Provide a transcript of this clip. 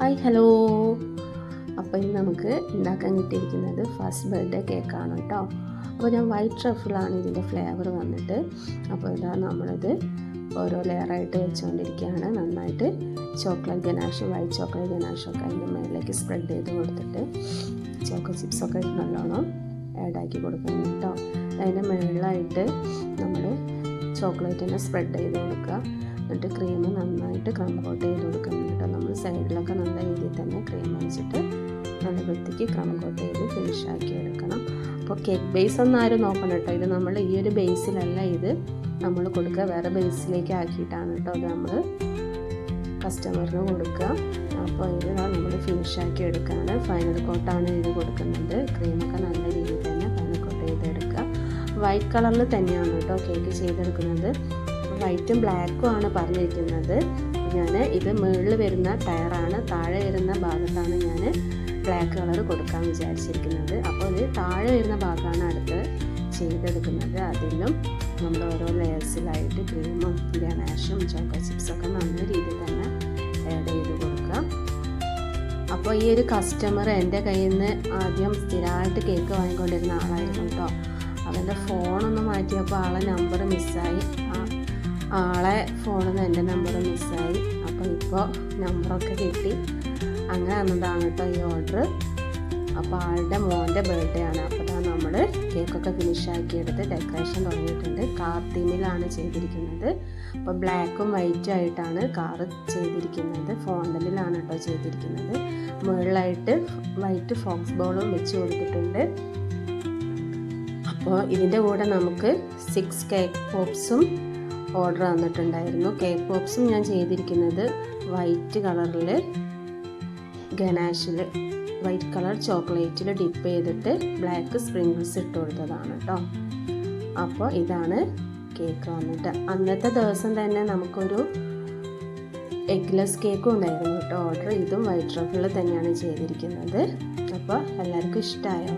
Hi hello. അപ്പോൾ ഇന്ന് നമുക്ക് ഉണ്ടാക്കാൻ കിട്ടിയിരിക്കുന്നത് ഫസ്റ്റ് ബർത്ത്ഡേ കേക്കാണ് കേട്ടോ. അപ്പോൾ ഞാൻ വൈറ്റ് ട്രഫിളാണ് ഇതിൻ്റെ ഫ്ലേവർ വന്നിട്ട്. അപ്പോൾ ഇതാ നമ്മളിത് ഓരോ ലെയറായിട്ട് വെച്ചുകൊണ്ടിരിക്കുകയാണ്. നന്നായിട്ട് ചോക്ലേറ്റ് ഗനാഷും വൈറ്റ് ചോക്ലേറ്റ് ഗനാഷൊക്കെ അതിൻ്റെ മേളിലേക്ക് സ്പ്രെഡ് ചെയ്ത് കൊടുത്തിട്ട് ചോക്കോ ചിപ്സൊക്കെ നല്ലോണം ആഡാക്കി കൊടുക്കണം കേട്ടോ. അതിൻ്റെ മുകളിലായിട്ട് നമ്മൾ ചോക്ലേറ്റിനെ സ്പ്രെഡ് ചെയ്ത് കൊടുക്കുക. എന്നിട്ട് ക്രീം നന്നായിട്ട് ക്രം കോട്ട് ചെയ്ത് കൊടുക്കണം കേട്ടോ. നമ്മൾ സൈഡിലൊക്കെ നല്ല രീതിയിൽ തന്നെ ക്രീം ഒഴിച്ചിട്ട് നല്ല വൃത്തിക്ക് ക്രം കോട്ട് ചെയ്ത് ഫിനിഷാക്കി എടുക്കണം. അപ്പോൾ കേക്ക് ബേസ് ഒന്നും ആരും നോക്കണം കേട്ടോ. ഇത് നമ്മൾ ഈ ഒരു ബേസിലല്ല ഇത് നമ്മൾ കൊടുക്കുക, വേറെ ബേസിലേക്ക് ആക്കിയിട്ടാണ് കേട്ടോ അത് നമ്മൾ കസ്റ്റമറിന് കൊടുക്കുക. അപ്പോൾ ഇത് നമ്മൾ ഫിനിഷാക്കി എടുക്കുകയാണ്. ഫൈനൽ കോട്ടാണ് ഇത് കൊടുക്കുന്നത്. ക്രീമൊക്കെ നല്ല രീതിയിൽ തന്നെ ഫൈനൽ കോട്ട് ചെയ്തെടുക്കുക. വൈറ്റ് കളറിൽ തന്നെയാണ് കേട്ടോ കേക്ക് ചെയ്തെടുക്കുന്നത്. വൈറ്റും ബ്ലാക്കും ആണ് പറഞ്ഞിരിക്കുന്നത്. ഞാൻ ഇത് മുകളിൽ വരുന്ന ടയറാണ്, താഴെ വരുന്ന ഭാഗത്താണ് ഞാൻ ബ്ലാക്ക് കളർ കൊടുക്കാൻ വിചാരിച്ചിരിക്കുന്നത്. അപ്പോൾ ഇത് താഴെ വരുന്ന ഭാഗമാണ് അടുത്ത് ചെയ്തെടുക്കുന്നത്. അതിലും നമ്മൾ ഓരോ ലെയേഴ്സിലായിട്ട് ക്രീമും ഗനാഷും ചോക്കോ ചിപ്സൊക്കെ നല്ല രീതിയിൽ തന്നെ ആഡ് ചെയ്ത് കൊടുക്കുക. അപ്പോൾ ഈ ഒരു കസ്റ്റമർ എൻ്റെ കയ്യിൽ നിന്ന് ആദ്യം സ്ഥിരമായിട്ട് കേക്ക് വാങ്ങിക്കൊണ്ടിരുന്ന ആളായിരുന്നു കേട്ടോ. അവൻ്റെ ഫോണൊന്ന് മാറ്റിയപ്പോൾ ആളെ നമ്പർ മിസ്സായി. ആളെ ഫോണിൽ നിന്ന് എൻ്റെ നമ്പർ മിസ്സായി. അപ്പോൾ ഇപ്പോൾ നമ്പറൊക്കെ കിട്ടി. അങ്ങനെ വന്നതാണ് കേട്ടോ ഈ ഓർഡർ. അപ്പോൾ ആളുടെ മോൻ്റെ ബർത്ത്ഡേ ആണ്. അപ്പോൾ നമ്മൾ കേക്കൊക്കെ ഫിനിഷാക്കിയെടുത്ത് ഡെക്കറേഷൻ തുടങ്ങിയിട്ടുണ്ട്. കാർ തീമിലാണ് ചെയ്തിരിക്കുന്നത്. അപ്പോൾ ബ്ലാക്കും വൈറ്റും ആയിട്ടാണ് കാറ് ചെയ്തിരിക്കുന്നത്. ഫോണ്ടലിലാണ് കേട്ടോ ചെയ്തിരിക്കുന്നത്. മുകളിലായിട്ട് വൈറ്റ് ഫോക്സ് ബോളും വെച്ച് കൊടുത്തിട്ടുണ്ട്. അപ്പോൾ ഇതിൻ്റെ കൂടെ നമുക്ക് 6 കേക്ക് പോപ്സും ഓർഡർ വന്നിട്ടുണ്ടായിരുന്നു. കേക്ക് പോപ്സും ഞാൻ ചെയ്തിരിക്കുന്നത് വൈറ്റ് കളറിൽ ഗനാഷിൽ വൈറ്റ് കളർ ചോക്ലേറ്റിൽ ഡിപ്പ് ചെയ്തിട്ട് ബ്ലാക്ക് സ്പ്രിങ്കിൾസ് ഇട്ട് കൊടുത്തതാണ് കേട്ടോ. അപ്പോൾ ഇതാണ് കേക്ക് വന്നിട്ട്. അന്നത്തെ ദിവസം തന്നെ നമുക്കൊരു എഗ്ലെസ് കേക്കും ഉണ്ടായിരുന്നു കേട്ടോ ഓർഡർ. ഇതും വൈറ്റ് ട്രഫിൾ തന്നെയാണ് ചെയ്തിരിക്കുന്നത്. അപ്പോൾ എല്ലാവർക്കും ഇഷ്ടമായോ?